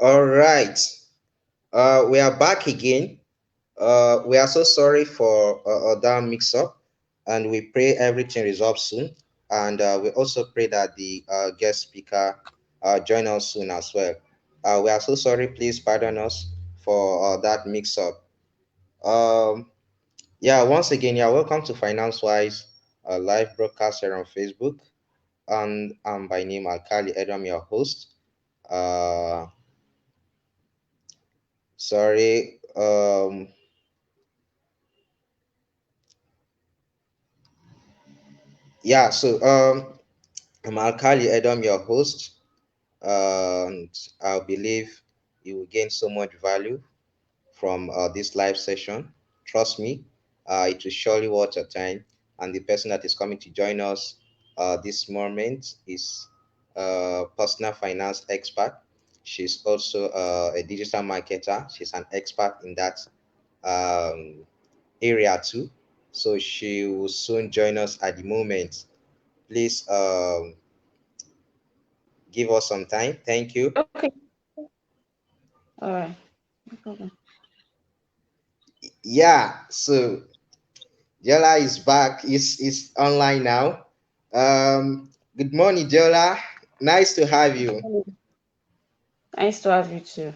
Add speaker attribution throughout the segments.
Speaker 1: All right. We are back again. We are so sorry for that mix up, and we pray everything resolves soon. And we also pray that the guest speaker join us soon as well. We are so sorry. Please pardon us for that mix up. Um, yeah, once again, you're welcome to FinanceWise live broadcast here on Facebook. And I'm by name Alkali Edom, your host. Uh, sorry. Yeah, so I'm Alkali Edom, your host, and I believe you will gain so much value from this live session. Trust me, it will surely worth your time. And the person that is coming to join us this moment is a personal finance expert. She's also a digital marketer. She's an expert in that um, area too. So she will soon join us at the moment. Please give us some time. Thank you.
Speaker 2: Okay. All right. No problem.
Speaker 1: Yeah, so Jola is back. Is online now. Good morning, Jola. Nice to have you.
Speaker 2: Nice to have you too.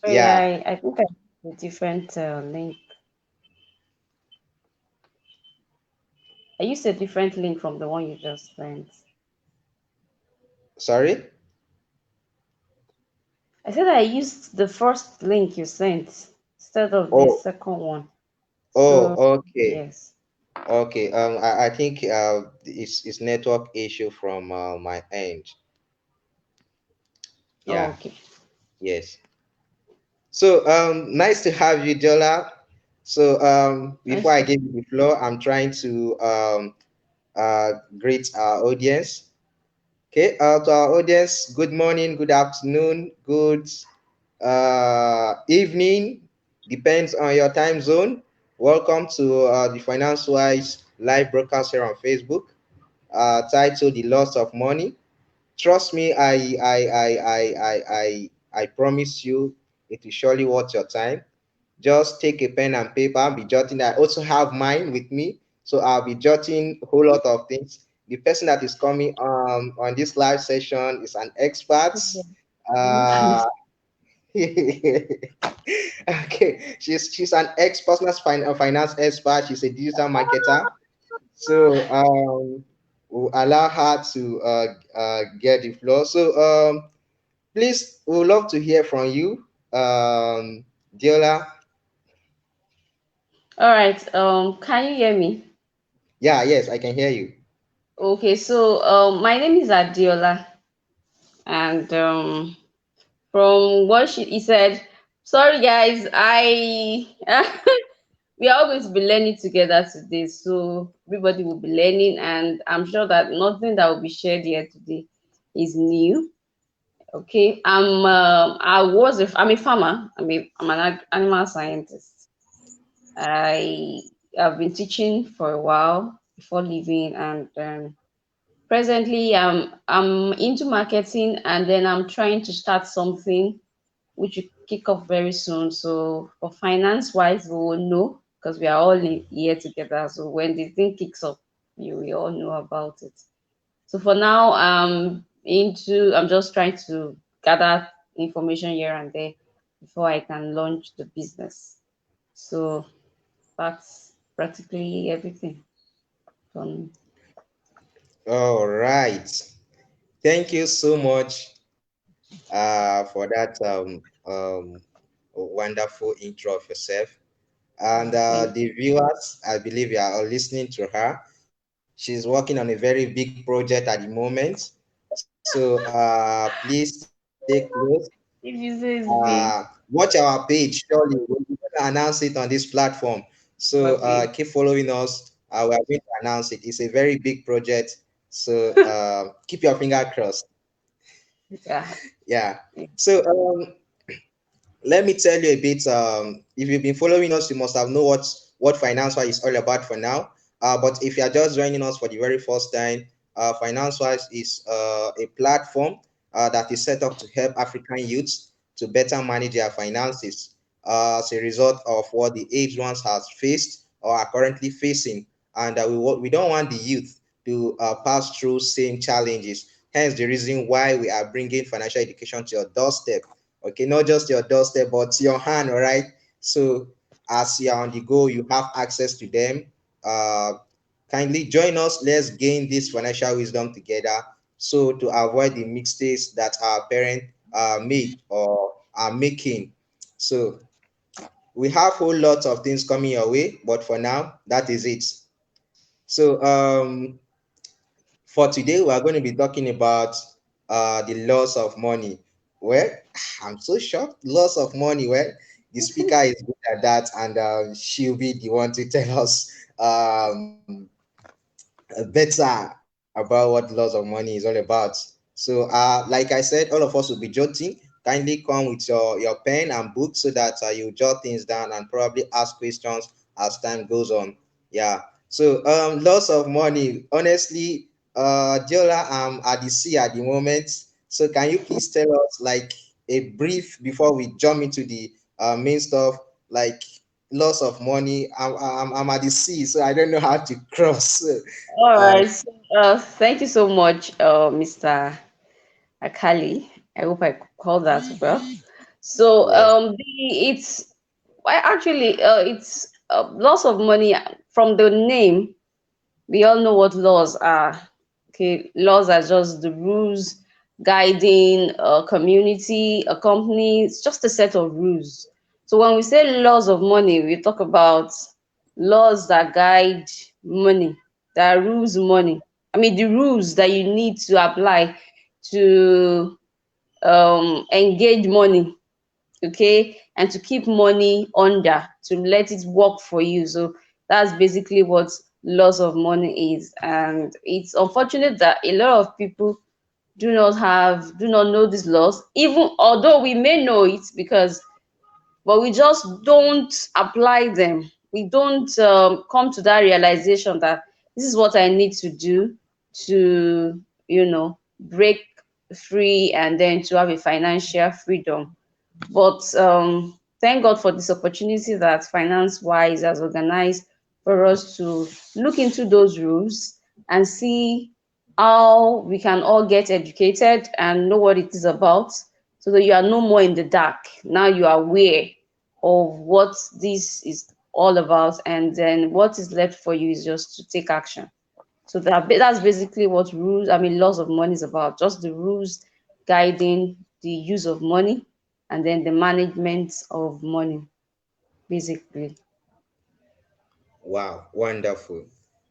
Speaker 2: Sorry,
Speaker 1: Yeah,
Speaker 2: I think I have a different link. I used a different link from the one you just sent.
Speaker 1: sorry.
Speaker 2: I said I used the first link you sent instead of the
Speaker 1: Oh,
Speaker 2: second one.
Speaker 1: oh,
Speaker 2: So
Speaker 1: okay,
Speaker 2: yes.
Speaker 1: okay. I think it's network issue from my end.
Speaker 2: Oh,
Speaker 1: Yeah,
Speaker 2: okay.
Speaker 1: yes. So nice to have you, Jola. So before
Speaker 2: Nice
Speaker 1: I
Speaker 2: to.
Speaker 1: give you the floor, I'm trying to greet our audience. Okay, to our audience, good morning, good afternoon, good evening, depends on your time zone. Welcome to the Finance Wise live broadcast here on Facebook, titled "The Loss of Money." Trust me, I promise you, it will surely worth your time. Just take a pen and paper, be jotting. I also have mine with me, so I'll be jotting a whole lot of things. The person that is coming on this live session is an expert. Uh, okay, she's an personal finance expert. She's a digital marketer. So we'll allow her to get the floor. So please, we would love to hear from you, Diola.
Speaker 2: All right. Can you hear me?
Speaker 1: Yeah, yes, I can hear you.
Speaker 2: Okay. So my name is Adeola, and from what he said, sorry guys, I we are always be learning together today, so everybody will be learning, and I'm sure that nothing that will be shared here today is new. Okay, I'm a farmer. I'm an animal scientist. I have been teaching for a while before leaving, and presently I'm into marketing, and then I'm trying to start something which will kick off very soon. So for finance wise, we will know because we are all in here together. So when the thing kicks off, you will all know about it. So for now, I'm just trying to gather information here and there before I can launch the business. So that's practically everything from.
Speaker 1: All right. Thank you so much for that wonderful intro of yourself. And
Speaker 2: Thank
Speaker 1: the
Speaker 2: you.
Speaker 1: viewers, I believe you are all listening to her. She's working on a very big project at the moment. So please stay close.
Speaker 2: If you say it's big,
Speaker 1: Watch our page. Surely we're going to announce it on this platform. So keep
Speaker 2: okay.
Speaker 1: following us. We are going to announce it. It's a very big project. So keep your finger crossed.
Speaker 2: Yeah.
Speaker 1: Yeah. So let me tell you a bit. If you've been following us, you must have know what FinanceWise is all about for now. But if you are just joining us for the very first time, FinanceWise is a platform that is set up to help African youths to better manage their finances as a result of what the aged ones has faced or are currently facing. And we don't want the youth to pass through same challenges. Hence the reason why we are bringing financial education to your doorstep. Okay, not just your doorstep, but to your hand, all right? So as you are on the go, you have access to them. Uh, Kindly join us. Let's gain this financial wisdom together. So to avoid the mistakes that our parents made or are making. So we have whole lots of things coming your way, but for now, that is it. So for today, we are going to be talking about the loss of money. Well, I'm so shocked. Loss of money. Well, the speaker is good at that, and she'll be the one to tell us better about what loss of money is all about. So, like I said, all of us will be jotting. Kindly come with your pen and book so that you jot things down and probably ask questions as time goes on. Yeah. So, loss of money. Honestly, Diola, I'm at the sea at the moment. So, can you please tell us like a brief before we jump into the main stuff? Like loss of money. I'm at the sea, so I don't know how to cross.
Speaker 2: All
Speaker 1: Uh,
Speaker 2: right. So, thank you so much, Mr. Akali. I hope I called that well. So,
Speaker 1: yes.
Speaker 2: it's I actually it's loss of money from the name. We all know what laws are. Okay, laws are just the rules guiding a community, a company. It's just a set of rules. So when we say laws of money, we talk about laws that guide money, that rules money. I mean, the rules that you need to apply to engage money, okay, and to keep money under, to let it work for you. So that's basically what loss of money is. And it's unfortunate that a lot of people do not know these laws, even although we may know it, because but we just don't apply them. We don't come to that realization that this is what I need to do to, break free and then to have a financial freedom. But thank God for this opportunity that Finance Wise has organized for us to look into those rules and see how we can all get educated and know what it is about so that you are no more in the dark. Now you are aware of what this is all about, and then what is left for you is just to take action. So that's basically what laws of money is about. Just the rules guiding the use of money and then the management of money, basically.
Speaker 1: Wow, wonderful.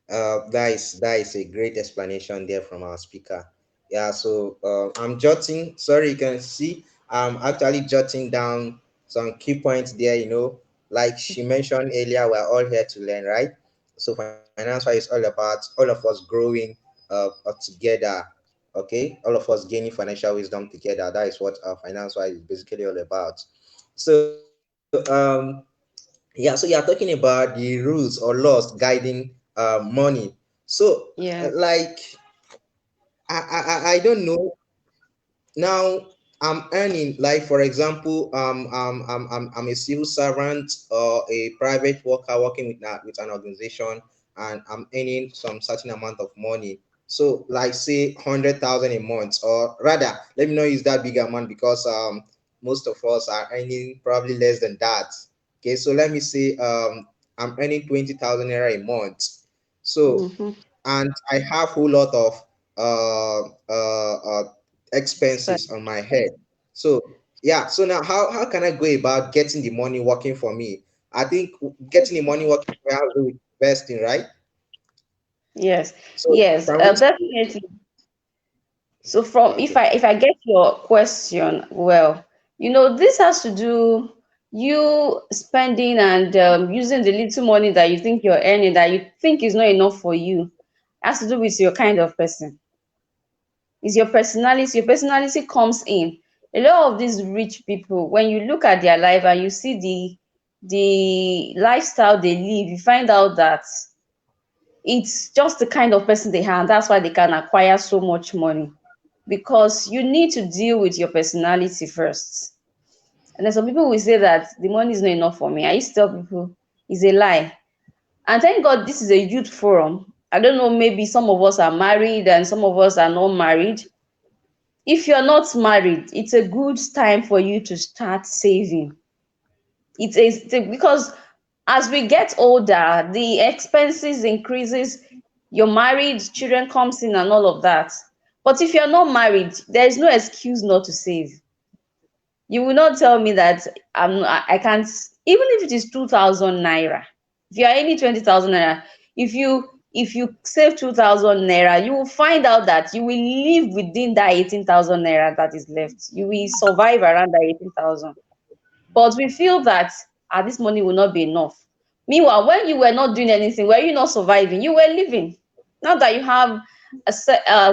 Speaker 1: That is a great explanation there from our speaker. Yeah, so I'm jotting. Sorry, you can see I'm actually jotting down some key points there. Like she mentioned earlier, we're all here to learn, right? So financial is all about all of us growing together. Okay, all of us gaining financial wisdom together. That is what financial is basically all about. So yeah, so you're talking about the rules or laws guiding money. So
Speaker 2: Yeah.
Speaker 1: like I don't know. Now I'm earning, like for example, I'm a civil servant or a private worker working with an organization, and I'm earning some certain amount of money. So like say 100,000 a month, or rather, let me not use that big amount because most of us are earning probably less than that. Okay, so let me say I'm earning 20,000 naira a month. So
Speaker 2: Mm-hmm.
Speaker 1: and I have a whole lot of uh, uh, uh,
Speaker 2: Expense.
Speaker 1: expenses on my head. So yeah, so now how can I go about getting the money working for me? I think getting the money working for me has to do with investing, right?
Speaker 2: Yes,
Speaker 1: So
Speaker 2: yes,
Speaker 1: can we?
Speaker 2: definitely. So from
Speaker 1: Okay.
Speaker 2: if I get your question well, this has to do you spending and using the little money that you think you're earning that you think is not enough for you. Has to do with your kind of person. Is your personality. Your personality comes in. A lot of these rich people, when you look at their life and you see the lifestyle they live, you find out that it's just the kind of person they are, and that's why they can acquire so much money, because you need to deal with your personality first. And then some people will say that the money is not enough for me. I used to tell people it's a lie. And thank God this is a youth forum. I don't know, maybe some of us are married and some of us are not married. If you're not married, it's a good time for you to start saving. Because as we get older, the expenses increases. You're married, children comes in and all of that. But if you're not married, there is no excuse not to save. You will not tell me that I can't, even if it is 2,000 naira. If you are earning 20,000 naira, if you save 2,000 naira, you will find out that you will live within that 18,000 naira that is left. You will survive around that 18,000. But we feel that this money will not be enough. Meanwhile, when you were not doing anything, were you not surviving? You were living. Now that you have a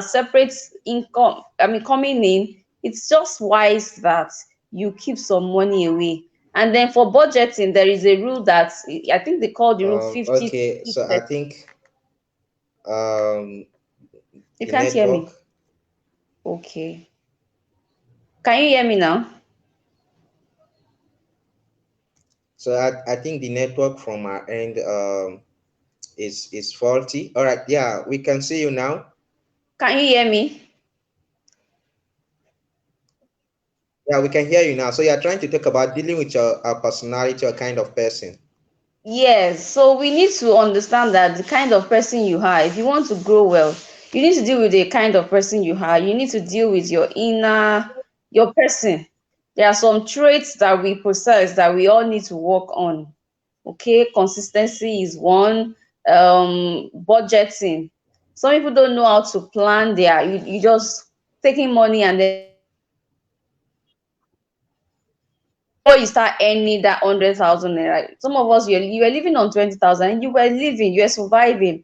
Speaker 2: separate income, I mean, coming in, it's just wise that you keep some money away. And then for budgeting, there is a rule that I think they call the rule 50.
Speaker 1: Okay, so I think um,
Speaker 2: You
Speaker 1: the
Speaker 2: can't hear
Speaker 1: network.
Speaker 2: me. Okay. Can you hear me now?
Speaker 1: So I think the network from our end is faulty. All right, yeah, we can see you now.
Speaker 2: Can you hear me?
Speaker 1: Yeah, we can hear you now. So you're trying to talk about dealing with your personality or kind of person.
Speaker 2: Yes, so we need to understand that the kind of person you are, if you want to grow well, you need to deal with the kind of person you are. You need to deal with your person. There are some traits that we possess that we all need to work on. Okay, consistency is one. Budgeting. Some people don't know how to plan their, you just taking money and then before you start earning that 100,000 naira. Some of us, you were living on 20,000 and you were living, you were surviving.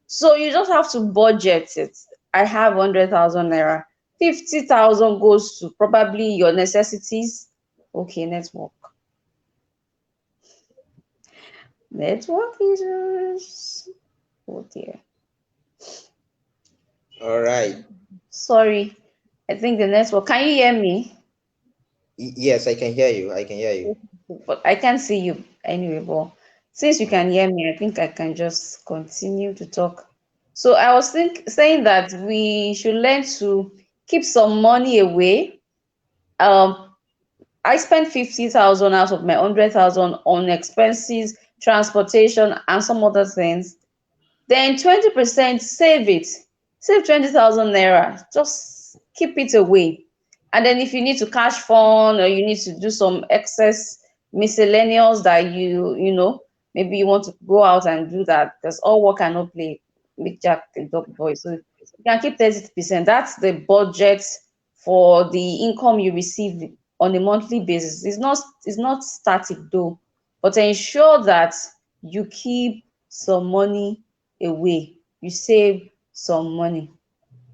Speaker 2: So you just have to budget it. I have 100,000 naira. 50,000 goes to probably your necessities. Okay, network. Network issues. Oh dear.
Speaker 1: All right.
Speaker 2: Sorry. I think the network. Can you hear me?
Speaker 1: Yes, I can hear you. I can hear you.
Speaker 2: But I can't see you anyway. But since you
Speaker 1: Mm.
Speaker 2: can hear me, I think I can just continue to talk. So I was saying that we should learn to keep some money away. Um, I spent 50,000 out of my 100,000 on expenses, transportation, and some other things. Then 20% save it. Save 20,000 naira. Just keep it away. And then if you need to cash fund or you need to do some excess miscellaneous that maybe you want to go out and do that, because all work cannot play, make Jack a duck boy. So you can keep 30%. That's the budget for the income you receive on a monthly basis. It's not static though, but ensure that you keep some money away. You save some money.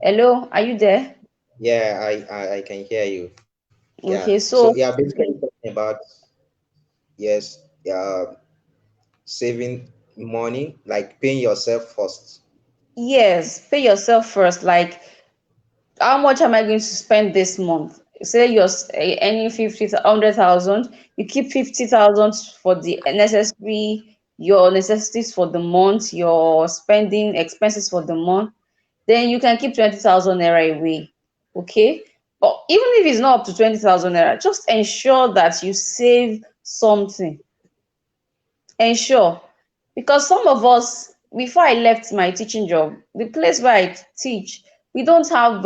Speaker 2: Hello, are you there?
Speaker 1: Yeah, I can hear you. Yeah.
Speaker 2: Okay,
Speaker 1: So
Speaker 2: so
Speaker 1: yeah, basically talking about, yes, saving money, like paying yourself first.
Speaker 2: yes, pay yourself first. Like, how much am I going to spend this month? Say you're earning 100,000, you keep 50,000 for the necessary, your necessities for the month, your spending expenses for the month. Then you can keep 20,000 naira away. Okay, but even if it's not up to 20,000 naira, just ensure that you save something. Ensure, because some of us, before I left my teaching job, the place where I teach, we don't have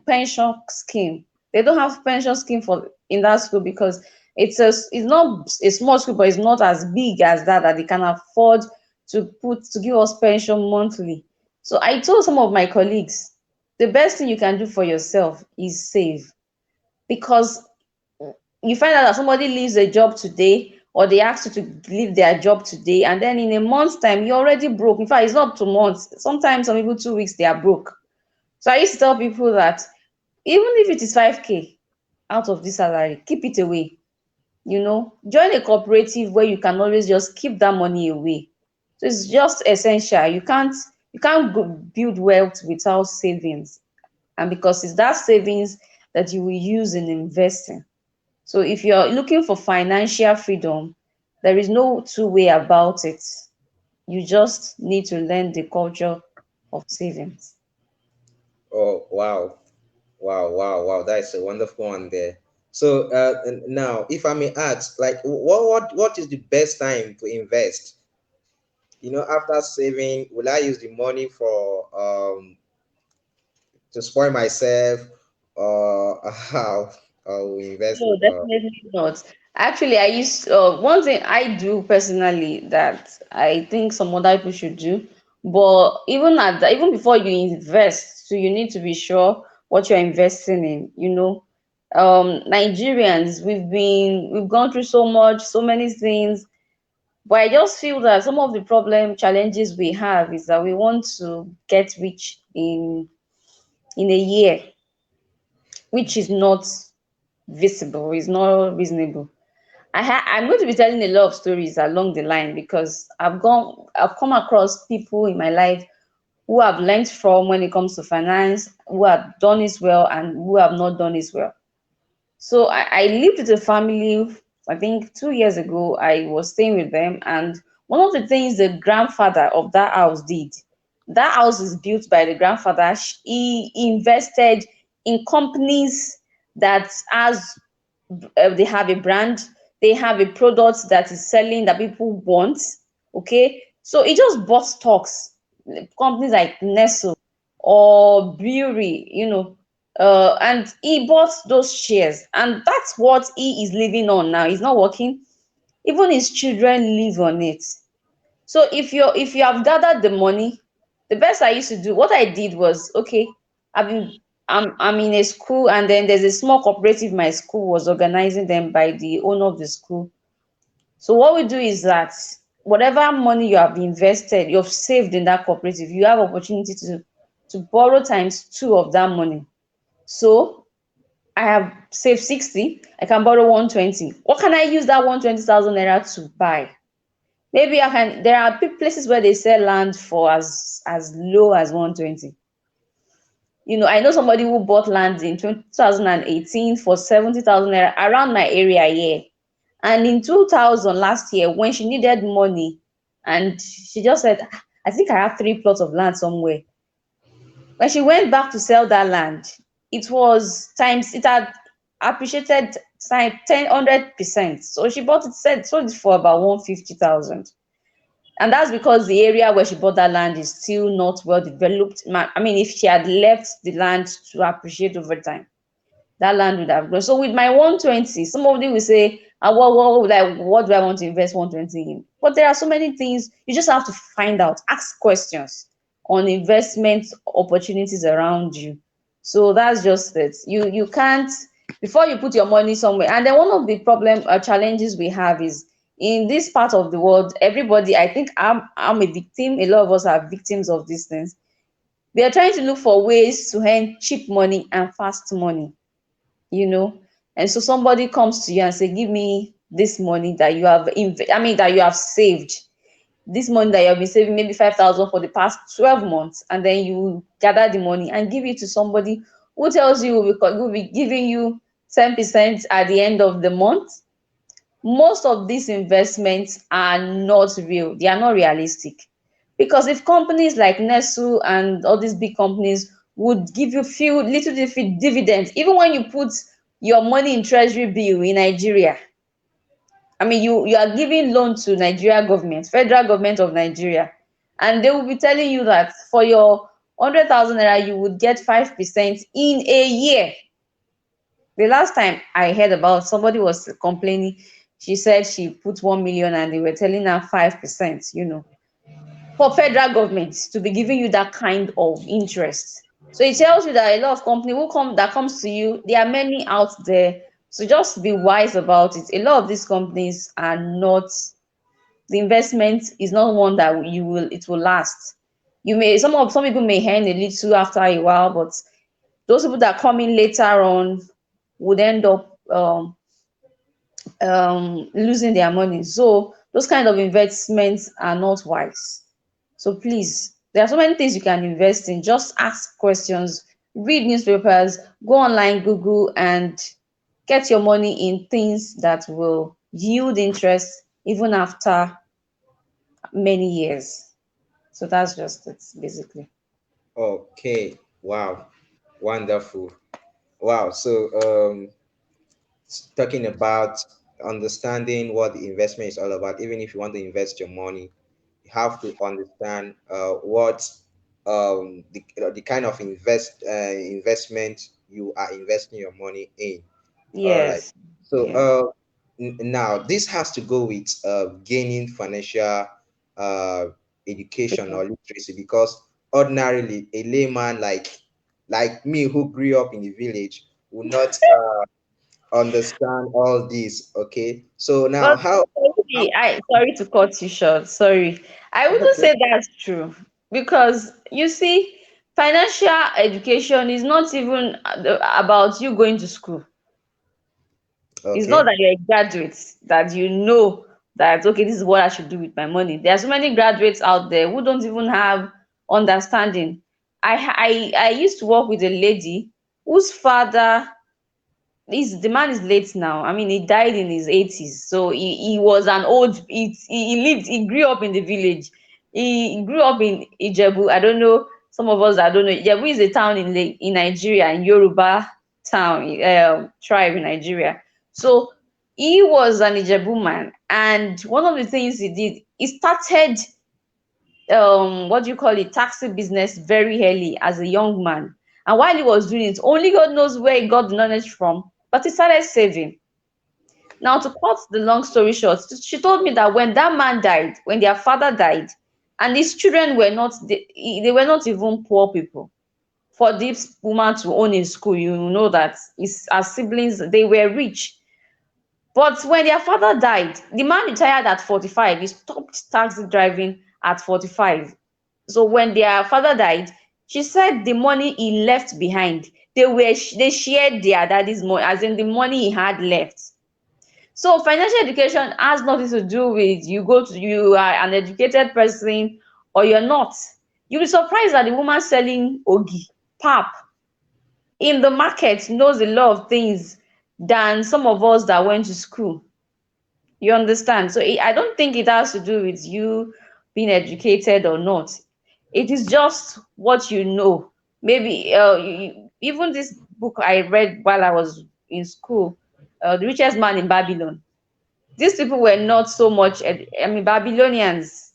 Speaker 2: pension scheme. They don't have pension scheme for in that school because it's not a small school, but it's not as big as that they can afford to give us pension monthly. So I told some of my colleagues, the best thing you can do for yourself is save, because you find out that somebody leaves a job today or they ask you to leave their job today, and then in a month's time you're already broke. In fact, it's not up to months, sometimes some people 2 weeks they are broke. So I used to tell people that even if it is 5K out of this salary, keep it away. Join a cooperative where you can always just keep that money away. So it's just essential. You can't build wealth without savings, and because it's that savings that you will use in investing. So if you're looking for financial freedom, there is no two way about it. You just need to learn the culture of savings.
Speaker 1: Oh, wow. Wow, wow, wow. That is a wonderful one there. So and now, if I may ask, like, what is the best time to invest? After saving, will I use the money for to spoil myself, or how I will invest?
Speaker 2: No, definitely not. Actually, I use one thing I do personally that I think some other people should do. But even at that, even before you invest, so you need to be sure what you're investing in. Nigerians, we've gone through so much, so many things. But I just feel that some of the problem challenges we have is that we want to get rich in a year, which is not visible, is not reasonable. I'm going to be telling a lot of stories along the line because I've come across people in my life who have learned from when it comes to finance, who have done it well and who have not done it well. So I lived with a family, I think 2 years ago. I was staying with them, and one of the things the grandfather of that house did, that house is built by the grandfather. He invested in companies that has they have a brand, they have a product that is selling that people want. Okay, so he just bought stocks, companies like Nestle or Brewery, and he bought those shares, and that's what he is living on now. He's not working. Even his children live on it. So if you have gathered the money, the best I used to do, what I did was, okay, I'm in a school, and then there's a small cooperative my school was organizing them by the owner of the school. So what we do is that whatever money you have invested, you've saved in that cooperative, you have opportunity to borrow times two of that money. So I have saved 60, I can borrow 120. What can I use that 120,000 naira to buy? Maybe I can. There are places where they sell land for as low as 120. I know somebody who bought land in 2018 for 70,000 naira around my area here. And in 2000 last year, when she needed money, and she just said, "Ah, I think I have three plots of land somewhere." When she went back to sell that land, it had appreciated time 100%. So she bought it, said sold it for about 150,000. And that's because the area where she bought that land is still not well developed. I mean, if she had left the land to appreciate over time, that land would have grown. So with my 120, somebody will say, what do I want to invest 120 in? But there are so many things. You just have to find out, ask questions on investment opportunities around you. So that's just it. You can't, before you put your money somewhere. And then one of the problem challenges we have is in this part of the world, everybody, I think I'm a victim. A lot of us are victims of these things. We are trying to look for ways to earn cheap money and fast money, you know and so somebody comes to you and say, give me this money that you have that you have saved, this money that you have been saving, maybe 5,000 for the past 12 months, and then you gather the money and give it to somebody who tells you will be giving you 10% at the end of the month. Most of these investments are not real, they are not realistic. Because if companies like Nestle and all these big companies would give you few little dividends, even when you put your money in treasury bill in Nigeria, you are giving loan to Nigeria government, federal government of Nigeria, and they will be telling you that for your 100,000 naira you would get 5% in a year. The last time I heard about, somebody was complaining, she said she put 1 million and they were telling her 5%, for federal government to be giving you that kind of interest. So it tells you that a lot of company will come that comes to you. There are many out there. So just be wise about it. A lot of these companies are not, the investment is not one that it will last. Some people may earn a little after a while, but those people that come in later on would end up losing their money. So those kind of investments are not wise. So please, there are so many things you can invest in. Just ask questions, read newspapers, go online, Google, and Get your money in things that will yield interest even after many years. So that's just it, basically.
Speaker 1: Okay. Wow. Wonderful. Wow. So talking about understanding what the investment is all about, even if you want to invest your money, you have to understand what the kind of investment you are investing your money in. All right.
Speaker 2: Yes.
Speaker 1: So
Speaker 2: Yeah.
Speaker 1: now this has to go with gaining financial uh, education or literacy, because ordinarily a layman like me who grew up in the village will not understand all this. Okay, so now
Speaker 2: But
Speaker 1: how
Speaker 2: I sorry to cut you short. Sorry. I wouldn't
Speaker 1: okay,
Speaker 2: say that's true because you see, financial education is not even about you going to school. It's not
Speaker 1: okay,
Speaker 2: that you're a graduate that you know that okay, this is what I should do with my money. There are so many graduates out there who don't even have understanding. I used to work with a lady whose father, the man is late now. I mean, he died in his 80s. So he was an old, he grew up in the village. He grew up in Ijebu. I don't know, some of us that don't know. Ijebu is a town in Nigeria, in Yoruba town, tribe in Nigeria. So he was an Ijebu man. And one of the things he did, he started, what do you call it, taxi business very early as a young man. And while he was doing it, only God knows where he got the knowledge from, but he started saving. Now, to cut the long story short, she told me that when that man died, when their father died, and his children were not, they were not even poor people. For this woman to own a school, you know that his her siblings, they were rich. But when their father died, the man retired at 45. He stopped taxi driving at 45. So when their father died, she said the money he left behind, they shared their daddy's money, as in the money he had left. So financial education has nothing to do with you are an educated person or you're not. You'll be surprised that the woman selling ogi, pap in the market knows a lot of things than some of us that went to school. You understand? So I don't think it has to do with you being educated or not. It is just what you know. Maybe even this book I read while I was in school, The Richest Man in Babylon. These people were not so much, I mean, Babylonians,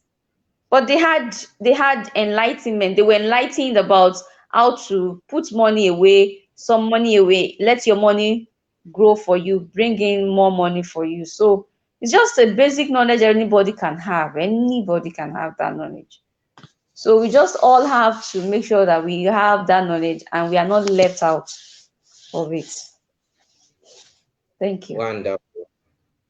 Speaker 2: but they had enlightenment. They were enlightened about how to put money away, some money away, let your money grow for you, bring in more money for you. So it's just a basic knowledge anybody can have. Anybody can have that knowledge. So we just all have to make sure that we have that knowledge and we are not left out of it. Thank you.
Speaker 1: wonderful.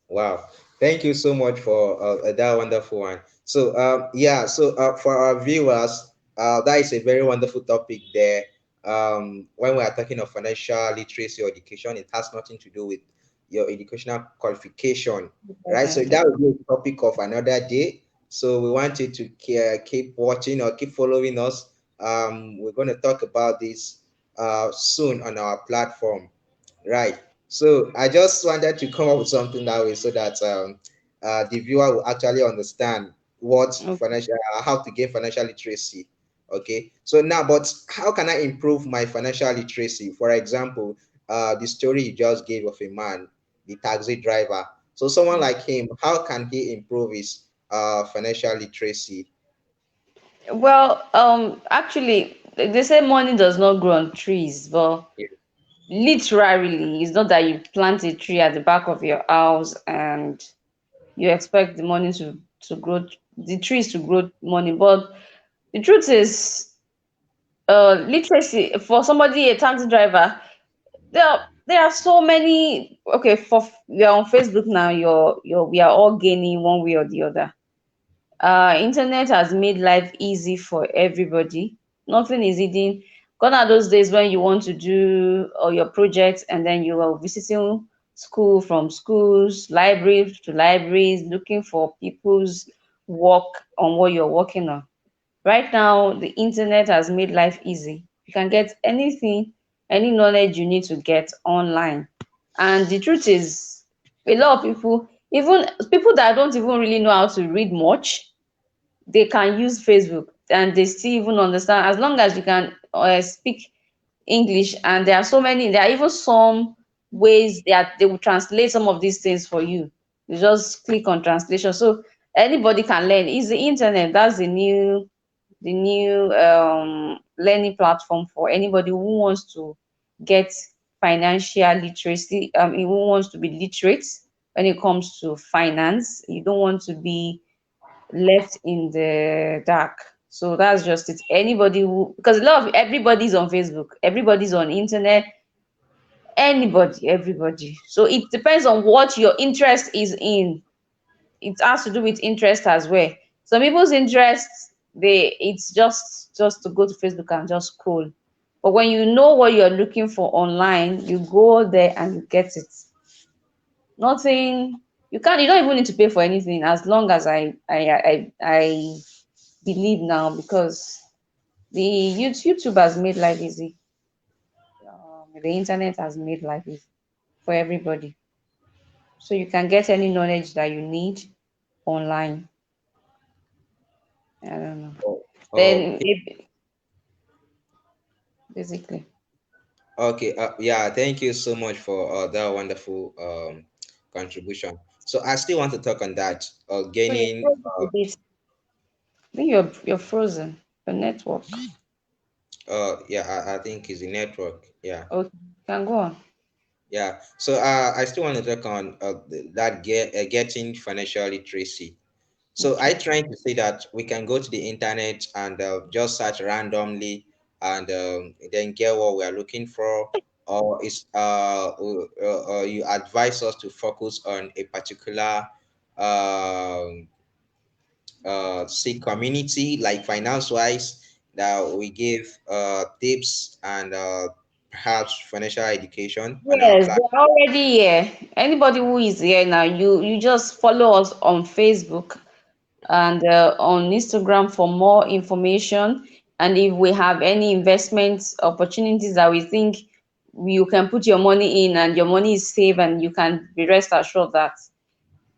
Speaker 1: Wow. Thank you so much for that wonderful one. So, yeah, so for our viewers, that is a very wonderful topic there. When we are talking of financial literacy or education, it has nothing to do with your educational qualification, right? So, that will be a topic of another day. So, we want you to keep watching or keep following us. We're going to talk about this soon on our platform. Right. So I just wanted to come up with something that way so that the viewer will actually understand what
Speaker 2: Okay.
Speaker 1: financial, how to gain financial literacy. Okay. So now, but how can I improve my financial literacy? For example, the story you just gave of a man, the taxi driver. So someone like him, how can he improve his financial literacy?
Speaker 2: Well, actually, they say money does not grow on trees, but
Speaker 1: Yeah.
Speaker 2: literally, it's not that you plant a tree at the back of your house and you expect the money to grow, the trees to grow money. But the truth is, literacy for somebody, a taxi driver, there are so many. Okay, for you're on Facebook now, we are all gaining one way or the other. Internet has made life easy for everybody. Nothing is hidden. Gone are those days when you want to do all your projects and then you are visiting school from schools, libraries to libraries, looking for people's work on what you're working on. Right now, the internet has made life easy. You can get anything, any knowledge you need to get online. And the truth is, a lot of people, even people that don't even really know how to read much, they can use Facebook and they still even understand, as long as you can speak English. And there are so many, there are even some ways that they will translate some of these things for you. You just click on translation. So anybody can learn. It's the internet. That's the new learning platform for anybody who wants to get financial literacy, who wants to be literate when it comes to finance. You don't want to be left in the dark. So that's just it. Anybody who, because a lot of everybody's on Facebook, everybody's on internet, anybody, everybody. So it depends on what your interest is in. It has to do with interest as well. Some people's interests, they it's just to go to Facebook and just scroll. But when you know what you're looking for online, you go there and you get it. Nothing, you don't even need to pay for anything, as long as I believe now, because the YouTube has made life easy. The internet has made life easy for everybody. So you can get any knowledge that you need online. I don't know.
Speaker 1: Oh,
Speaker 2: Then
Speaker 1: okay.
Speaker 2: basically.
Speaker 1: Okay. Yeah. Thank you so much for that wonderful contribution. So I still want to talk on that.
Speaker 2: So you're
Speaker 1: Gaining.
Speaker 2: frozen a bit. I think you're frozen. Your network.
Speaker 1: Yeah. I think is the network. Yeah.
Speaker 2: Okay, can go on.
Speaker 1: Yeah. So I still want to talk on getting financial literacy. So I
Speaker 2: Okay.
Speaker 1: trying to say that we can go to the internet and just search randomly and then get what we are looking for, or is you advise us to focus on a particular um say community like finance wise, that we give tips and perhaps financial education on our
Speaker 2: Yes,
Speaker 1: class.
Speaker 2: they're already here. Anybody who is here now, you just follow us on Facebook and on Instagram for more information. And if we have any investment opportunities that we think you can put your money in and your money is safe, and you can be rest assured that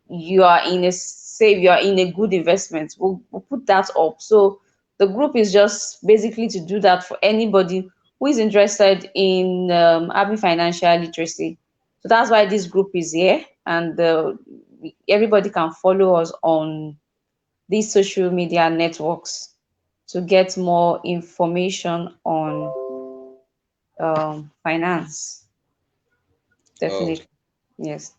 Speaker 2: you are in a safe, you are in a good investment, we'll put that up. So the group is just basically to do that for anybody who is interested in having financial literacy. So that's why this group is here. And everybody can follow us on these social media networks to get more information on finance.
Speaker 1: Oh,
Speaker 2: Definitely. Yes.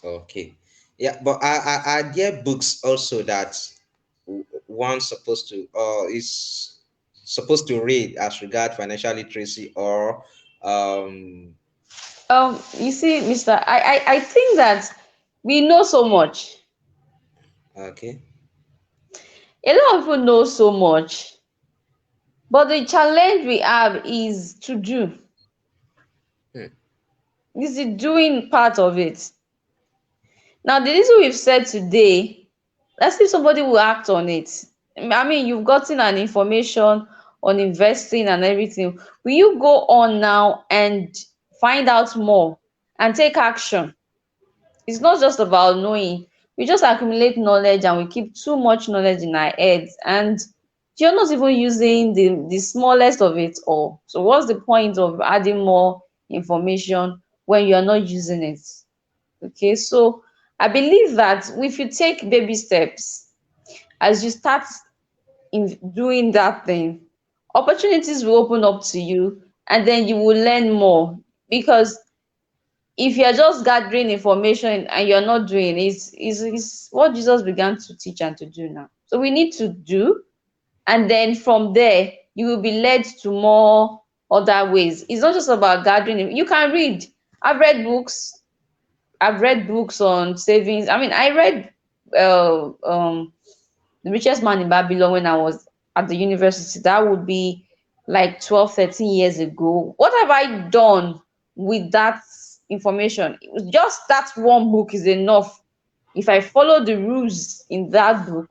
Speaker 1: okay. Yeah, but are there books also that one supposed to is supposed to read as regard financial literacy, or um
Speaker 2: You see, Mr. I think that we know so much.
Speaker 1: okay.
Speaker 2: A lot of people know so much, but the challenge we have is to do.
Speaker 1: Hmm.
Speaker 2: Is the doing part of it. Now, the little we've said today, let's see if somebody will act on it. I mean, you've gotten an information on investing and everything. Will you go on now and find out more and take action? It's not just about knowing. We just accumulate knowledge and we keep too much knowledge in our heads, and you're not even using the smallest of it all. So what's the point of adding more information when you're not using it? Okay, so I believe that if you take baby steps, as you start in doing that thing, opportunities will open up to you, and then you will learn more. Because if you're just gathering information and you're not doing it, is what Jesus began to teach and to do now. So we need to do, and then from there you will be led to more other ways. It's not just about gathering. You can read. I've read books. I've read books on savings. I mean, I read uh, um, The Richest Man in Babylon when I was at the university. That would be like 12, 13 years ago. What have I done with that information? It was just that one book is enough. If I follow the rules in that book,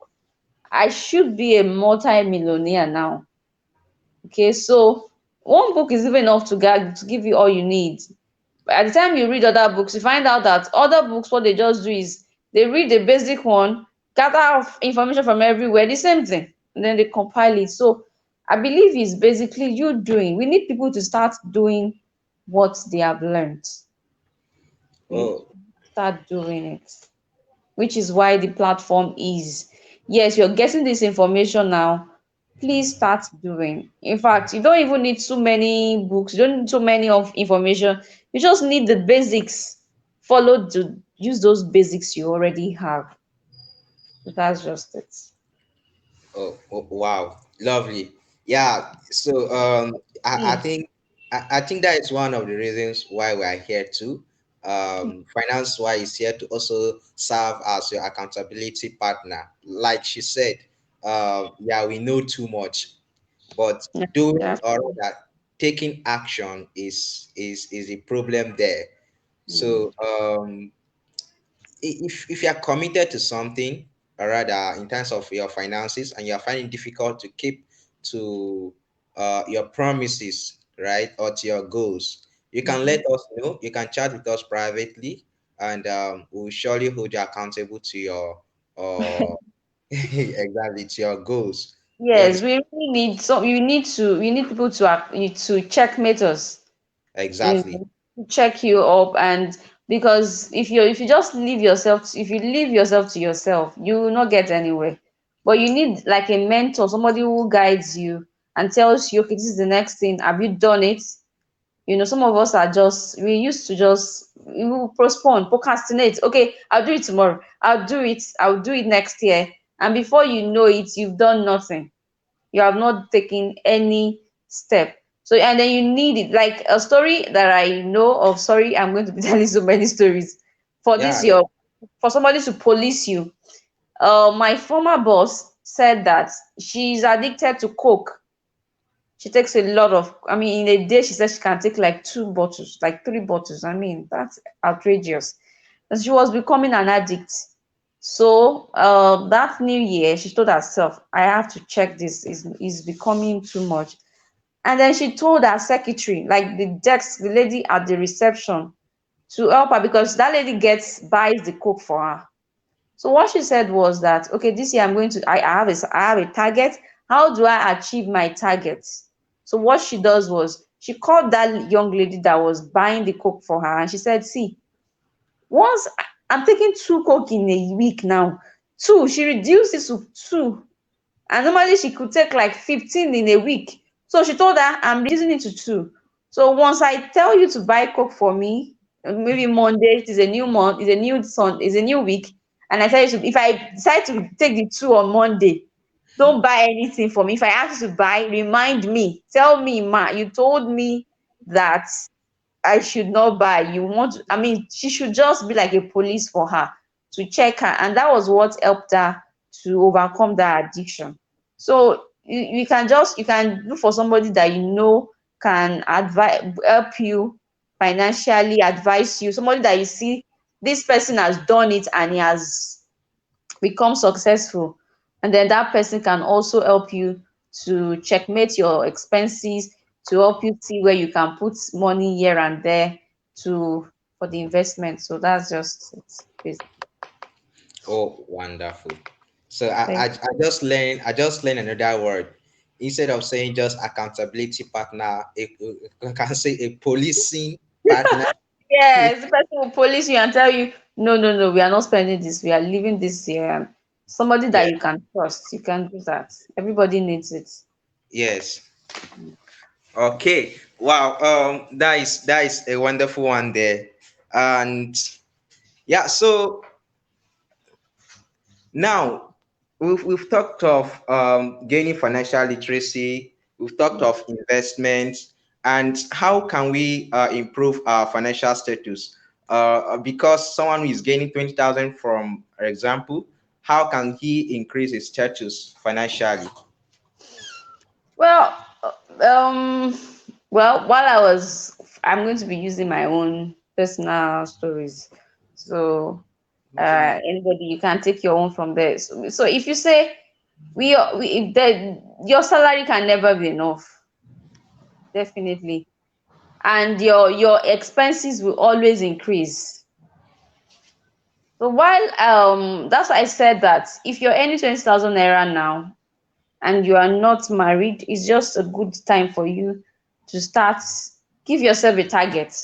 Speaker 2: I should be a multi-millionaire now. Okay, so one book is even enough to give you all you need. By the time you read other books, you find out that other books, what they just do is they read the basic one, gather information from everywhere, the same thing, and then they compile it. So I believe it's basically you doing. We need people to start doing what they have learned. We
Speaker 1: Oh,
Speaker 2: start doing it, which is why the platform is. Yes, you're getting this information now. Please start doing. In fact, you don't even need too many books, you don't need too many of information. You just need the basics. Follow to use those basics you already have. So that's just it.
Speaker 1: oh, wow, lovely. Yeah. So I
Speaker 2: Yes.
Speaker 1: think I think that is one of the reasons why we are here too. Finance wise is here to also serve as your accountability partner. Like she said, yeah, we know too much, but
Speaker 2: Yeah.
Speaker 1: doing
Speaker 2: Yeah.
Speaker 1: or rather taking action is a problem there.
Speaker 2: Mm.
Speaker 1: So if you are committed to something, or rather in terms of your finances, and you are finding it difficult to keep to your promises, right, or to your goals, you can
Speaker 2: Mhm.
Speaker 1: let us know. You can chat with us privately, and we'll surely hold you accountable to your uh, exactly to your goals. You
Speaker 2: Yes,
Speaker 1: understand?
Speaker 2: we really need some. You need to. We need people to to checkmate us. You
Speaker 1: Exactly.
Speaker 2: know, check you up, and because if you just leave yourself, if you leave yourself to yourself, you will not get anywhere. But you need like a mentor, somebody who guides you and tells you, okay, this is the next thing, have you done it? Some of us are just, we used to just, we will postpone, procrastinate. Okay, I'll do it tomorrow, I'll do it next year, and before you know it, you've done nothing. You have not taken any step. So, and then you need it. Like a story that I know of, sorry, I'm going to be telling so many stories. For
Speaker 1: Yeah.
Speaker 2: this year, for somebody to police you. My former boss said that she's addicted to Coke. She takes a lot of, I mean, in a day, she says she can take like 2 bottles, like 3 bottles. I mean, that's outrageous. And she was becoming an addict. So that new year, she told herself, I have to check this. Is becoming too much. And then she told her secretary, like the lady at the reception, to help her because that lady buys the coke for her. So what she said was that, okay, this year I'm going to, I have a target. How do I achieve my target? So what she does was she called that young lady that was buying the coke for her, and she said, see, once I'm taking 2 coke in a week now, two, she reduced it to two, and normally she could take like 15 in a week. So she told her, I'm reducing it to two. So once I tell you to buy coke for me, maybe Monday, it is a new month, it's a new sun, it's a new week, and I tell you to, if I decide to take the two on Monday, don't buy anything for me. If I ask you to buy, remind me, tell me, ma, you told me that I should not buy. I mean, she should just be like a police for her to check her. And that was what helped her to overcome that addiction. So you can look for somebody that you know can help you financially, advise you, somebody that you see this person has done it and he has become successful, and then that person can also help you to checkmate your expenses, to help you see where you can put money here and there to for the investment. So that's just it, basically.
Speaker 1: Oh, wonderful. So
Speaker 2: Thank
Speaker 1: I just learned another word. Instead of saying just accountability partner, I can say a policing partner.
Speaker 2: Yes, the person will police you and tell you, no, no, no, we are not spending this, we are leaving this here. And somebody that
Speaker 1: Yeah.
Speaker 2: you can trust, you can do that. Everybody needs it.
Speaker 1: Yes. Okay. Wow. That is a wonderful one there. And yeah, so now we've talked of gaining financial literacy. We've talked of investments, and how can we improve our financial status? Because someone who is gaining 20,000, from example, how can he increase his status financially?
Speaker 2: Well, um, well, I'm going to be using my own personal stories. So, anybody, you can take your own from there. So if you say if your salary can never be enough, definitely. and your expenses will always increase. So while that's why I said that if you're earning 20,000 naira now and you are not married, it's just a good time for you to start. Give yourself a target.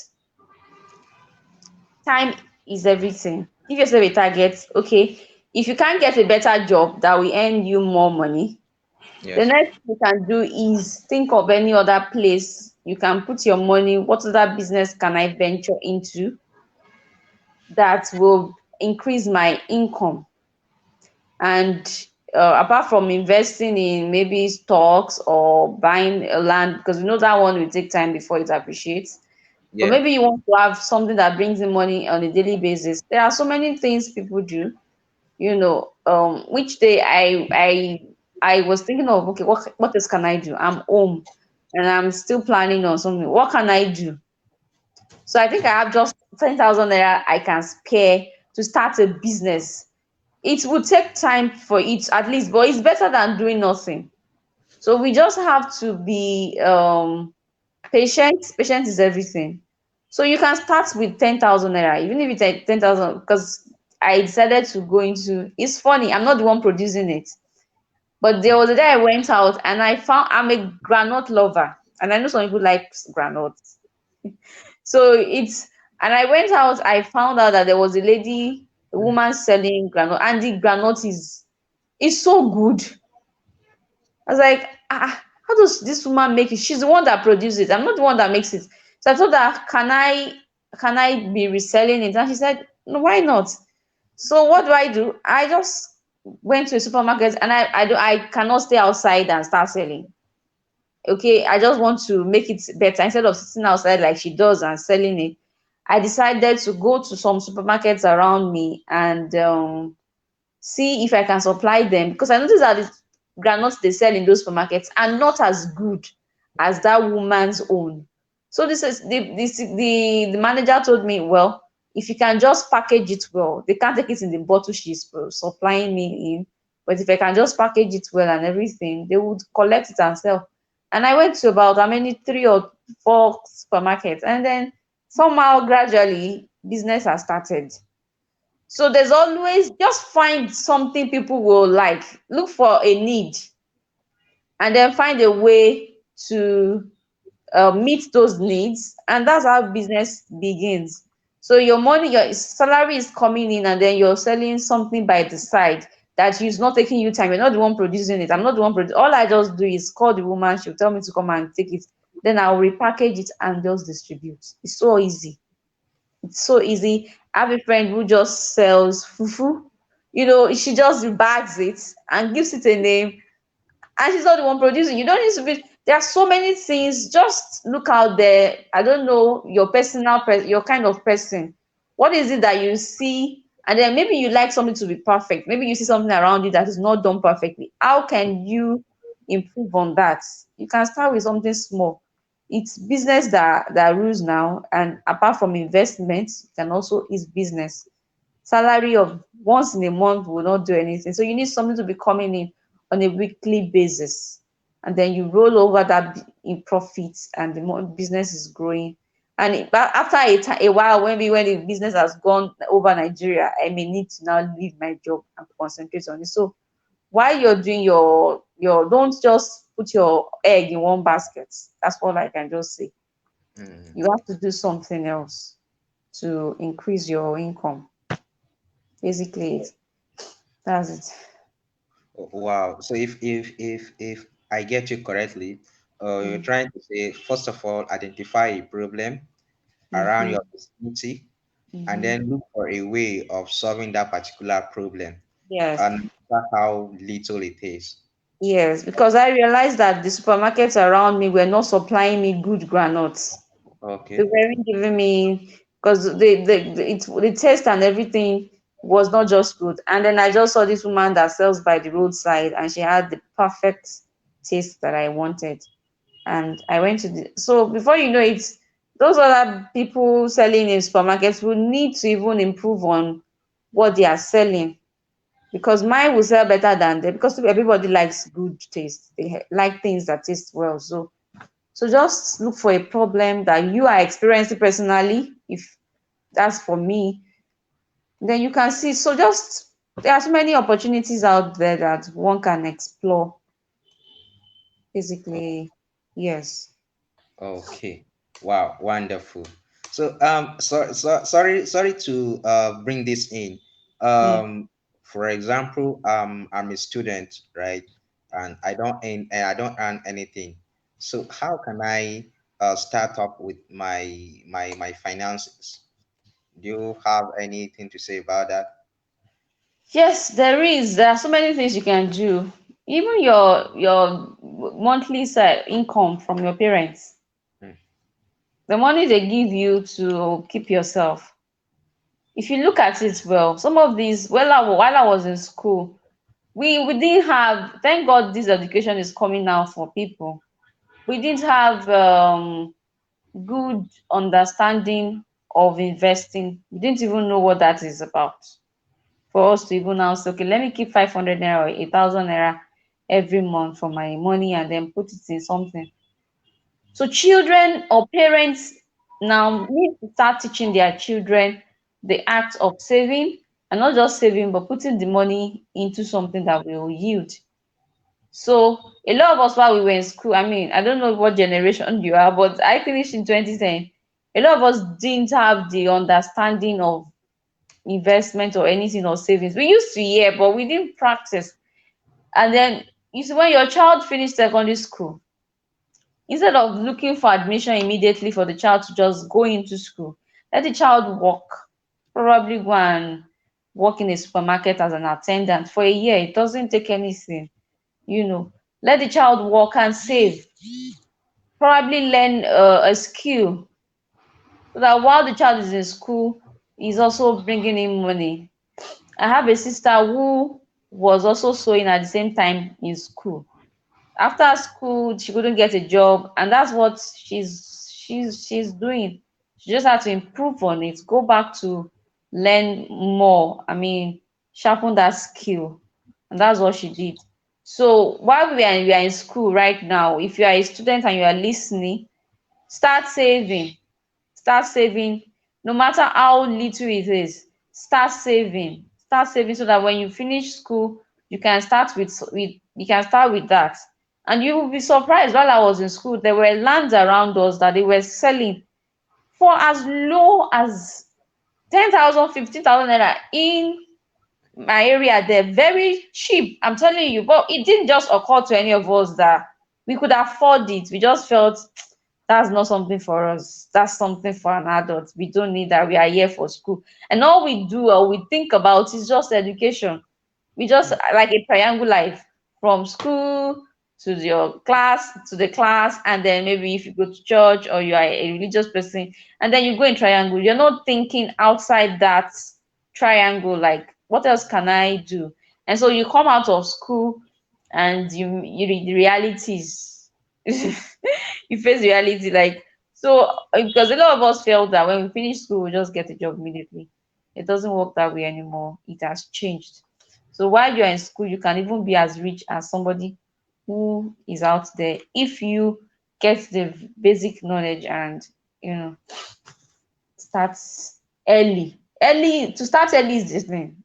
Speaker 2: Time is everything. Give yourself a target. Okay, if you can't get a better job that will earn you more money, the
Speaker 1: Yes.
Speaker 2: next thing you can do is think of any other place you can put your money. What other business can I venture into that will increase my income? And apart from investing in maybe stocks or buying a land, because we know that one will take time before it appreciates. But
Speaker 1: Yeah.
Speaker 2: maybe you want to have something that brings in money on a daily basis. There are so many things people do. Which day I was thinking of, okay, what else can I do? I'm home and I'm still planning on something. What can I do? So I think I have just 10,000 naira I can spare to start a business. It would take time for it at least, but it's better than doing nothing. So we just have to be patient. Patient is everything. So you can start with 10,000 naira, even if it's 10,000, because I decided to go into. It's funny, I'm not the one producing it, but there was a day I went out and I found I'm a granite lover, and I know some people like granuts. So it's and I went out, I found out that there was a woman selling granite, and the granite is so good. I was like, how does this woman make it? She's the one that produces it. I'm not the one that makes it. So I told her, can I be reselling it? And she said, no, why not? So what do? I just went to a supermarket and I cannot stay outside and start selling. Okay, I just want to make it better instead of sitting outside like she does and selling it. I decided to go to some supermarkets around me and see if I can supply them, because I noticed that the groundnuts they sell in those supermarkets are not as good as that woman's own. So this is the manager told me, well, if you can just package it well, they can't take it in the bottle she's supplying me in, but if I can just package it well and everything, they would collect it and sell. And I went to about how many, 3 or 4 supermarkets, and then somehow gradually business has started. So there's always just find something people will like, look for a need, and then find a way to meet those needs, and that's how business begins. So your money, your salary is coming in, and then you're selling something by the side that is not taking you time. You're not the one producing it. I'm not the one producing. All I just do is call the woman. She'll tell me to come and take it. Then I'll repackage it and just distribute. It's so easy. It's so easy. I have a friend who just sells fufu. She just bags it and gives it a name, and she's not the one producing. You don't need to be. There are so many things. Just look out there. I don't know your your kind of person. What is it that you see? And then maybe you like something to be perfect. Maybe you see something around you that is not done perfectly. How can you improve on that? You can start with something small. It's business that rules now. And apart from investments, you can also is business. Salary of once in a month will not do anything. So you need something to be coming in on a weekly basis. And then you roll over that in profits, and the more business is growing. And but after a while, when the business has gone over Nigeria, I may need to now leave my job and concentrate on it. So while you're doing your don't just put your egg in one basket. That's all I can just say.
Speaker 1: Mm.
Speaker 2: You have to do something else to increase your income. Basically, that's it.
Speaker 1: Wow. So if I get you correctly, you're
Speaker 2: Mm.
Speaker 1: trying to say, first of all, identify a problem around
Speaker 2: Mhm.
Speaker 1: your vicinity, and
Speaker 2: Mhm.
Speaker 1: then look for a way of solving that particular problem,
Speaker 2: Yes.
Speaker 1: and that's how little it is.
Speaker 2: Yes, because I realized that the supermarkets around me were not supplying me good granuts. They
Speaker 1: Okay.
Speaker 2: weren't giving me, because the taste and everything was not just good. And then I just saw this woman that sells by the roadside, and she had the perfect taste that I wanted. And I went to so before you know it, those other people selling in supermarkets will need to even improve on what they are selling, because mine will sell better than them, because everybody likes good taste. They like things that taste well. So So just look for a problem that you are experiencing personally. If that's for me, then you can see. So just there are so many opportunities out there that one can explore. Basically, yes.
Speaker 1: Okay. Wow, wonderful. So sorry to bring this in.
Speaker 2: Yeah.
Speaker 1: For example, I'm a student, right? And I don't earn anything. So how can I start up with my finances? Do you have anything to say about that?
Speaker 2: Yes, there is. There are so many things you can do. Even your monthly income from your parents,
Speaker 1: Hmm.
Speaker 2: the money they give you to keep yourself. If you look at it well, some of these, while I was in school, we didn't have. Thank God, this education is coming now for people. We didn't have good understanding of investing. We didn't even know what that is about. For us to even now say, okay, let me keep 500 naira or 1,000 naira every month for my money and then put it in something. So children or parents now need to start teaching their children the act of saving, and not just saving, but putting the money into something that will yield. So a lot of us while we were in school, I mean, I don't know what generation you are, but I finished in 2010. A lot of us didn't have the understanding of investment or anything or savings. We used to hear, but we didn't practice. And then you see, when your child finished secondary school, instead of looking for admission immediately for the child to just go into school, let the child work. Probably go and work in a supermarket as an attendant for a year. It doesn't take anything, you know. Let the child work and save. Probably learn a skill so that while the child is in school, he's also bringing in money. I have a sister who was also sewing at the same time in school. After school, she couldn't get a job, and that's what she's doing. She just had to improve on it, go back to learn more. I mean, sharpen that skill, and that's what she did. So while we are in school right now, if you are a student and you are listening, start saving. Start saving, no matter how little it is. Start saving so that when you finish school, you can start with you can start with that. And you will be surprised, while I was in school, there were lands around us that they were selling for as low as 10,000, 15,000 naira in my area. They're very cheap, I'm telling you. But it didn't just occur to any of us that we could afford it. We just felt that's not something for us. That's something for an adult. We don't need that. We are here for school. And all we do or we think about is just education. We just like a triangle life from school to your class to the class, and then maybe if you go to church or you are a religious person, and then you go in triangle. You're not thinking outside that triangle, like what else can I do? And so you come out of school and you read the realities. You face reality, like, so because a lot of us felt that when we finish school we just get a job immediately. It doesn't work that way anymore. It has changed. So while you're in school, you can even be as rich as somebody who is out there if you get the basic knowledge and you know start early. Early to start early is this thing.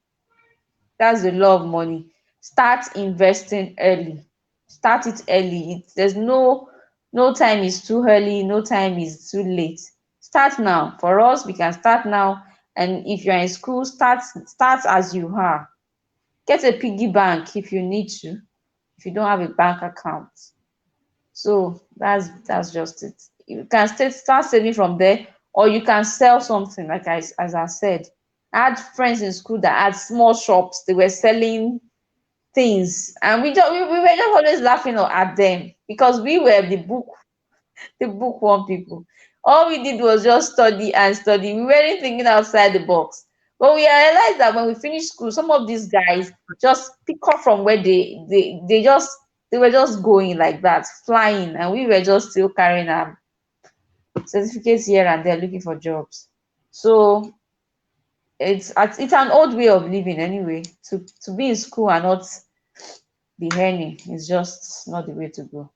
Speaker 2: That's the law of money. Start investing early. Start it early. There's no time is too early, no time is too late. Start now. For us, we can start now. And if you're in school, start as you are. Get a piggy bank if you need to, if you don't have a bank account. So that's just it. You can start saving from there, or you can sell something. Like as I said, I had friends in school that had small shops. They were selling things, and we were just always laughing at them because we were the bookworm people. All we did was just study and study. We weren't thinking outside the box. But we realized that when we finished school, some of these guys just pick up from where they were just going like that, flying, and we were just still carrying our certificates here and there looking for jobs. So it's an old way of living anyway. To be in school and not be earning is just not the way to go.